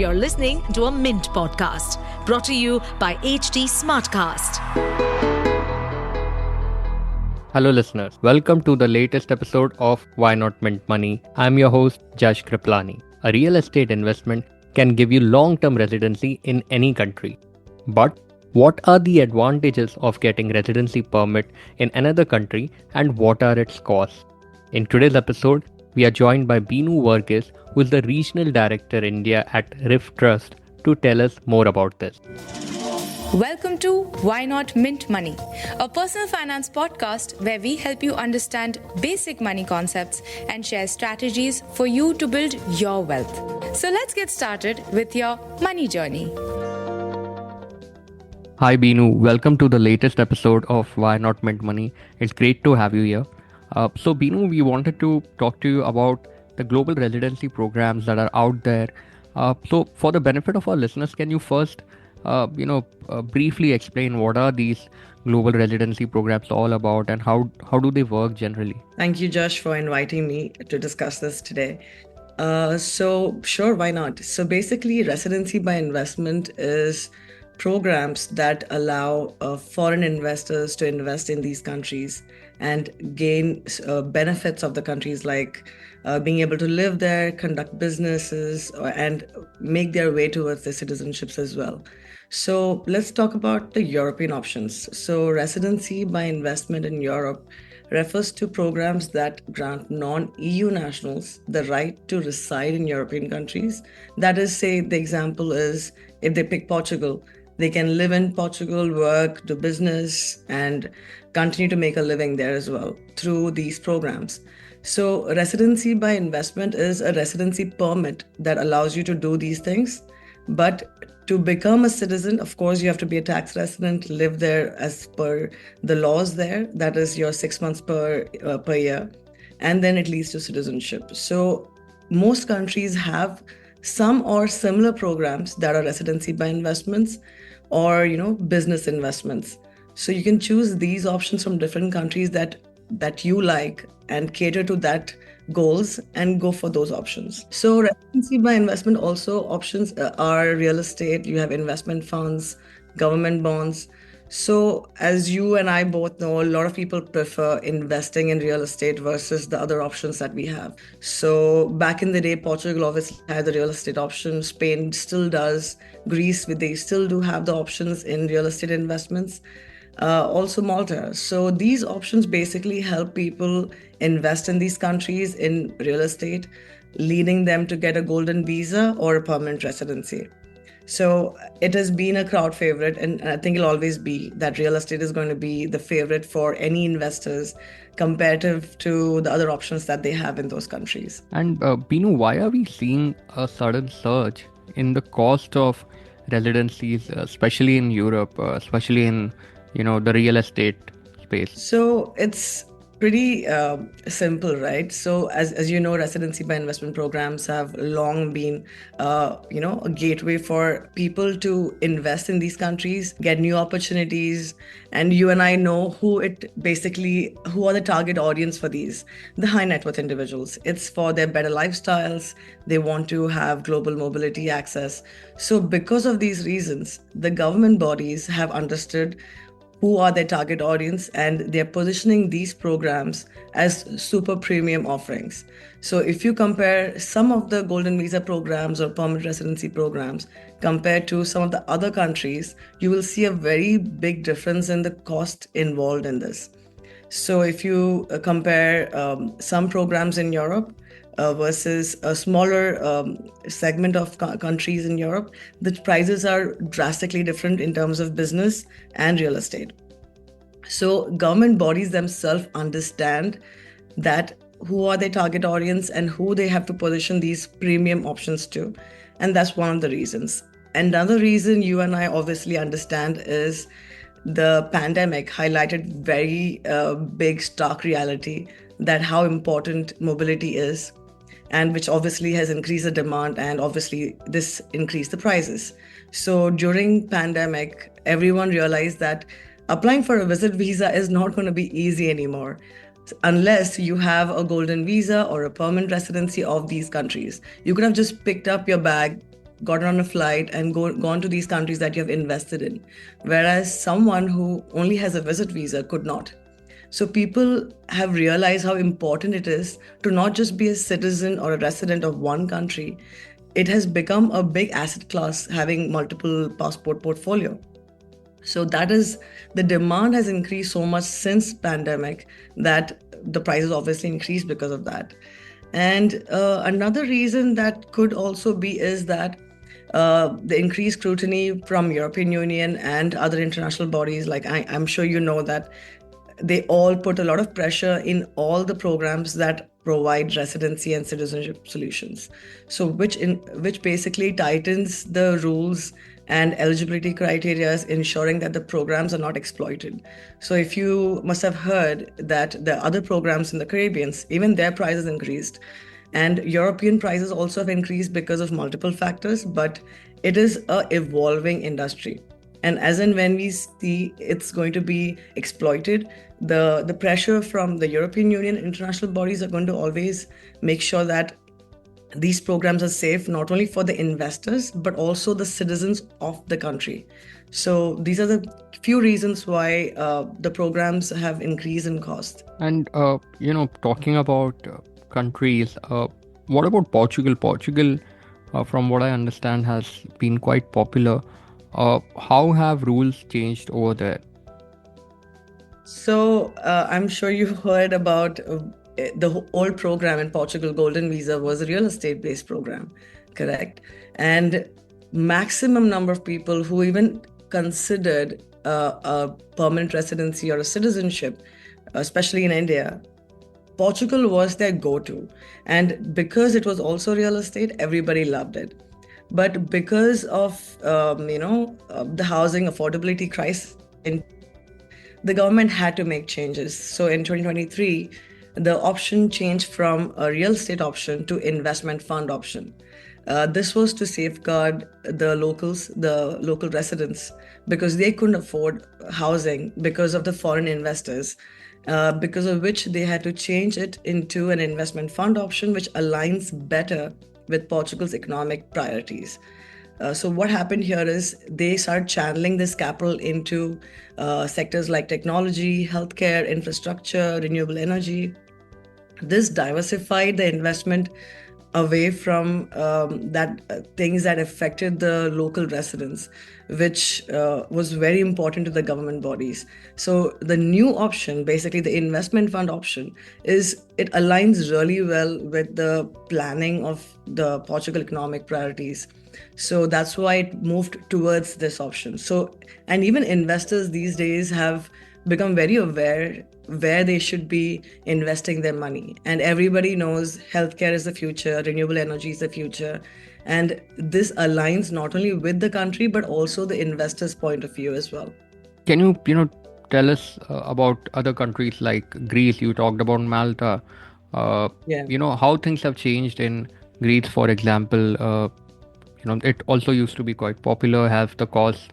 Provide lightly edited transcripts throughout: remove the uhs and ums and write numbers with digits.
You're listening to a Mint podcast brought to you by HT Smartcast. Hello listeners, welcome to the latest episode of Why Not Mint Money. I'm your host Jash Kriplani. A real estate investment can give you long-term residency in any country. But what are the advantages of getting residency permit in another country and what are its costs? In today's episode, we are joined by Binu Varghese, who is the Regional Director India at RIF Trust, to tell us more about this. Welcome to Why Not Mint Money, a personal finance podcast where we help you understand basic money concepts and share strategies for you to build your wealth. So let's get started with your money journey. Hi Binu, welcome to the latest episode of Why Not Mint Money. It's great to have you here. So Binu, we wanted to talk to you about the global residency programs that are out there. So for the benefit of our listeners, can you first briefly explain what are these global residency programs all about and how do they work generally? Thank you, Josh, for inviting me to discuss this today. Sure, why not? So basically, residency by investment is programs that allow foreign investors to invest in these countries and gain benefits of the countries, like being able to live there, conduct businesses, and make their way towards their citizenships as well. So let's talk about the European options. So residency by investment in Europe refers to programs that grant non-EU nationals the right to reside in European countries. That is, say, the example is if they pick Portugal, they can live in Portugal, work, do business, and continue to make a living there as well through these programs. So residency by investment is a residency permit that allows you to do these things. But to become a citizen, of course, you have to be a tax resident, live there as per the laws there. That is your 6 months per year. And then it leads to citizenship. So most countries have some or similar programs that are residency by investments or, business investments. So you can choose these options from different countries that you like and cater to that goals and go for those options. So residency by investment also options are real estate. You have investment funds, government bonds. So as you and I both know, a lot of people prefer investing in real estate versus the other options that we have. So back in the day, Portugal obviously had the real estate option. Spain still does. Greece, they still do have the options in real estate investments. Also Malta. So these options basically help people invest in these countries in real estate, leading them to get a golden visa or a permanent residency. So it has been a crowd favorite, and I think it'll always be that real estate is going to be the favorite for any investors comparative to the other options that they have in those countries. And Binu, why are we seeing a sudden surge in the cost of residencies, especially in Europe, especially in the real estate space? So it's pretty simple, right? So as you know, residency by investment programs have long been, a gateway for people to invest in these countries, get new opportunities. And you and I know who are the target audience for these, the high net worth individuals. It's for their better lifestyles. They want to have global mobility access. So because of these reasons, the government bodies have understood who are their target audience, and they're positioning these programs as super premium offerings. So if you compare some of the golden visa programs or permanent residency programs compared to some of the other countries, you will see a very big difference in the cost involved in this. So if you compare some programs in Europe versus a smaller segment of countries in Europe, the prices are drastically different in terms of business and real estate. So government bodies themselves understand that who are their target audience and who they have to position these premium options to. And that's one of the reasons. Another reason you and I obviously understand is the pandemic highlighted very big stark reality that how important mobility is, and which obviously has increased the demand, and obviously this increased the prices. So during pandemic, everyone realized that applying for a visit visa is not going to be easy anymore unless you have a golden visa or a permanent residency of these countries. You could have just picked up your bag, gotten on a flight and gone to these countries that you have invested in, whereas someone who only has a visit visa could not. So people have realized how important it is to not just be a citizen or a resident of one country. It has become a big asset class having multiple passport portfolio. So that is, the demand has increased so much since pandemic that the prices obviously increased because of that. And another reason that could also be is that the increased scrutiny from European Union and other international bodies, like I'm sure you know that they all put a lot of pressure in all the programs that provide residency and citizenship solutions. So which basically tightens the rules and eligibility criteria, ensuring that the programs are not exploited. So if you must have heard that the other programs in the Caribbean, even their prices increased. And European prices also have increased because of multiple factors, but it is a evolving industry. And as and when we see it's going to be exploited, the pressure from the European Union, international bodies are going to always make sure that these programs are safe not only for the investors but also the citizens of the country. So these are the few reasons why the programs have increased in cost. And talking about countries, what about Portugal? Portugal, from what I understand, has been quite popular. How have rules changed over there? So I'm sure you've heard about the old program in Portugal. Golden Visa was a real estate based program, correct? And maximum number of people who even considered a permanent residency or a citizenship, especially in India, Portugal was their go-to. And because it was also real estate, everybody loved it. But because of the housing affordability crisis, the government had to make changes. So in 2023, the option changed from a real estate option to investment fund option. This was to safeguard the local residents, because they couldn't afford housing because of the foreign investors, because of which they had to change it into an investment fund option, which aligns better with Portugal's economic priorities. So what happened here is they started channeling this capital into sectors like technology, healthcare, infrastructure, renewable energy. This diversified the investment away from things that affected the local residents, which was very important to the government bodies. So the new option, basically the investment fund option, it aligns really well with the planning of the Portugal economic priorities. So that's why it moved towards this option. So, and even investors these days have become very aware where they should be investing their money. And everybody knows healthcare is the future, renewable energy is the future. And this aligns not only with the country, but also the investor's point of view as well. Can you tell us about other countries like Greece? You talked about Malta. How things have changed in Greece, for example. It also used to be quite popular. Have the cost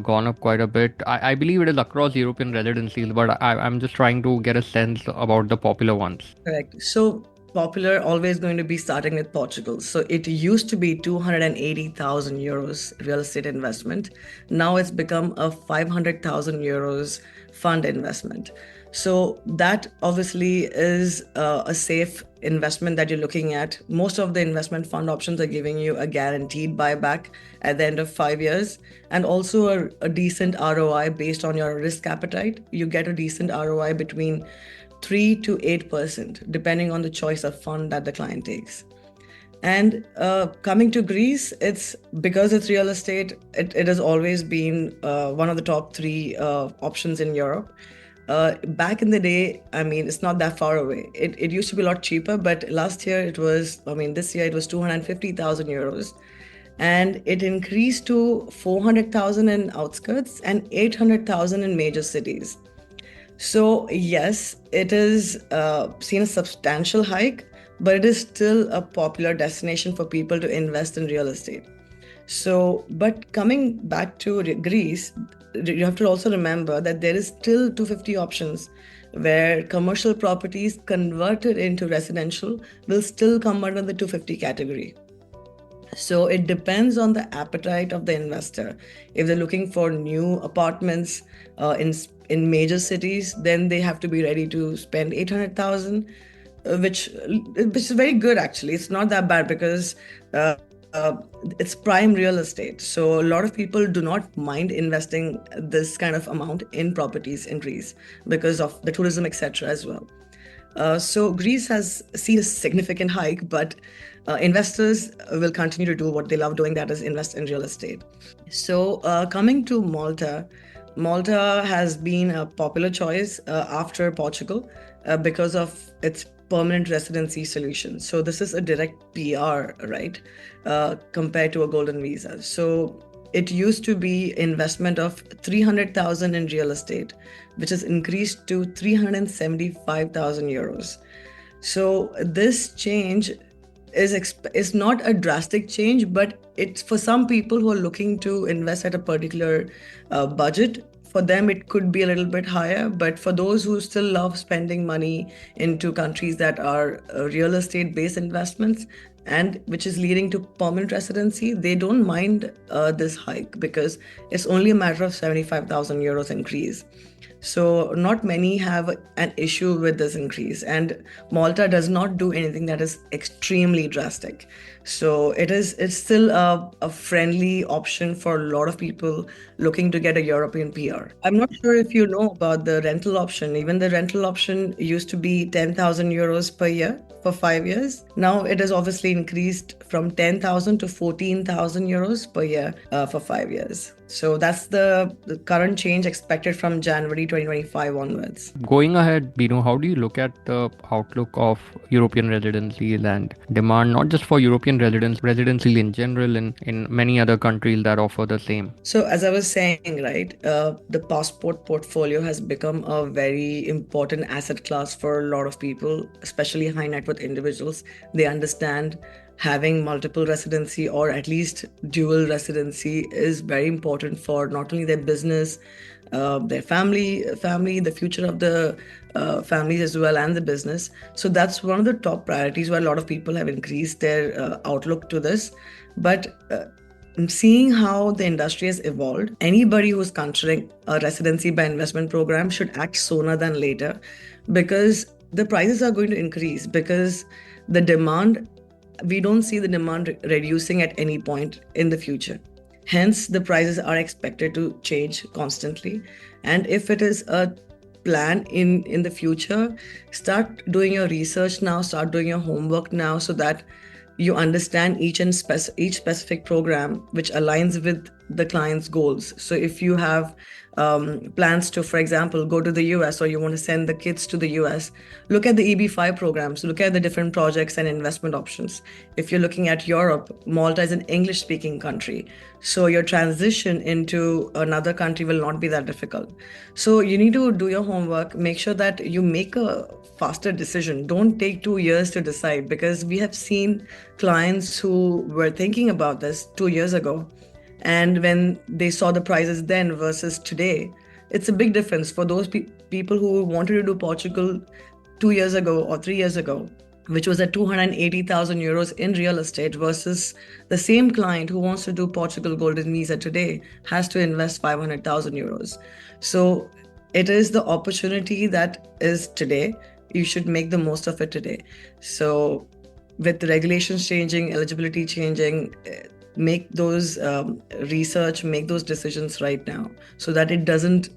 gone up quite a bit? I believe it is across European residencies, but I'm just trying to get a sense about the popular ones. Correct. So popular always going to be starting with Portugal. So it used to be 280,000 euros real estate investment. Now it's become a 500,000 euros fund investment. So that obviously is a safe investment that you're looking at. Most of the investment fund options are giving you a guaranteed buyback at the end of 5 years, and also a decent ROI based on your risk appetite. You get a decent ROI between 3 to 8%, depending on the choice of fund that the client takes. And coming to Greece, it's because it's real estate, it has always been one of the top three options in Europe. Back in the day, it's not that far away. It used to be a lot cheaper, but this year it was 250,000 euros. And it increased to 400,000 in outskirts and 800,000 in major cities. So yes, it is seen a substantial hike, but it is still a popular destination for people to invest in real estate. So, but coming back to Greece, you have to also remember that there is still 250 options where commercial properties converted into residential will still come under the 250 category. So it depends on the appetite of the investor. If they're looking for new apartments in major cities, then they have to be ready to spend 800,000, which is very good actually. It's not that bad because uh, uh, it's prime real estate. So a lot of people do not mind investing this kind of amount in properties in Greece because of the tourism, etc. as well. So Greece has seen a significant hike, but investors will continue to do what they love doing, that is invest in real estate. So coming to Malta, Malta has been a popular choice after Portugal because of its permanent residency solution. So this is a direct PR, right, compared to a golden visa. So it used to be investment of 300,000 in real estate, which has increased to 375,000 euros. So this change is not a drastic change, but it's for some people who are looking to invest at a particular budget. For them, it could be a little bit higher, but for those who still love spending money into countries that are real estate based investments, and which is leading to permanent residency, they don't mind this hike because it's only a matter of 75,000 euros increase. So not many have an issue with this increase, and Malta does not do anything that is extremely drastic. So it's still a friendly option for a lot of people looking to get a European PR. I'm not sure if you know about the rental option. Even the rental option used to be 10,000 euros per year for 5 years. Now it has obviously increased from 10,000 to 14,000 euros per year for 5 years. So that's the current change expected from January 2025 onwards. Going ahead, Binu, how do you look at the outlook of European residencies and demand, not just for European residency in general, in many other countries that offer the same? So as I was saying, right, the passport portfolio has become a very important asset class for a lot of people, especially high net worth individuals. They understand having multiple residency or at least dual residency is very important for not only their business, their family, the future of the families as well, and the business. So that's one of the top priorities where a lot of people have increased their outlook to this. But seeing how the industry has evolved, anybody who's considering a residency by investment program should act sooner than later, because the prices are going to increase because the demand, we don't see the demand reducing at any point in the future. Hence, the prices are expected to change constantly. And if it is a plan in the future, start doing your research now, start doing your homework now, so that you understand each specific program which aligns with the client's goals. So if you have plans to, for example, go to the US, or you want to send the kids to the US, look at the EB5 programs, look at the different projects and investment options. If you're looking at Europe, Malta is an English speaking country, so your transition into another country will not be that difficult. So you need to do your homework, make sure that you make a faster decision. Don't take 2 years to decide, because we have seen clients who were thinking about this 2 years ago, and when they saw the prices then versus today, it's a big difference for those people who wanted to do Portugal 2 years ago or 3 years ago, which was at 280,000 euros in real estate, versus the same client who wants to do Portugal Golden Visa today has to invest 500,000 euros. So it is the opportunity that is today. You should make the most of it today. So with the regulations changing, eligibility changing, make those research, make those decisions right now, so that it doesn't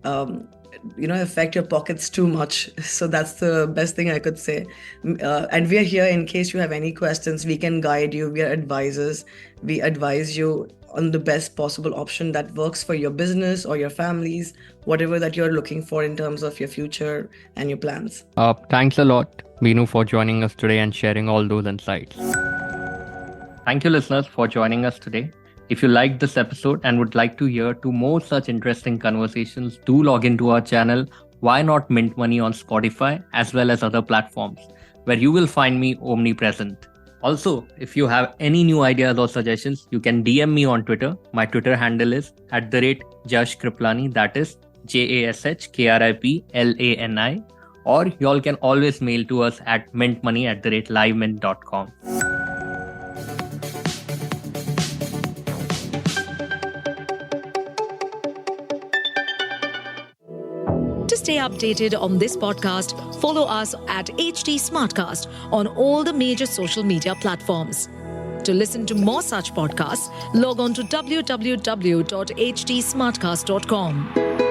affect your pockets too much. So that's the best thing I could say. And we are here in case you have any questions. We can guide you. We are advisors. We advise you on the best possible option that works for your business or your families, whatever that you're looking for in terms of your future and your plans. Thanks a lot, Binu, for joining us today and sharing all those insights. Thank you, listeners, for joining us today. If you liked this episode and would like to hear 2 more such interesting conversations, do log into our channel, Why Not Mint Money, on Spotify, as well as other platforms, where you will find me omnipresent. Also, if you have any new ideas or suggestions, you can DM me on Twitter. My Twitter handle is @Jash Kriplani, that is JASHKRIPLANI. Or y'all can always mail to us at mintmoney@livemint.com. To stay updated on this podcast, follow us at HT Smartcast on all the major social media platforms. To listen to more such podcasts, log on to www.htsmartcast.com.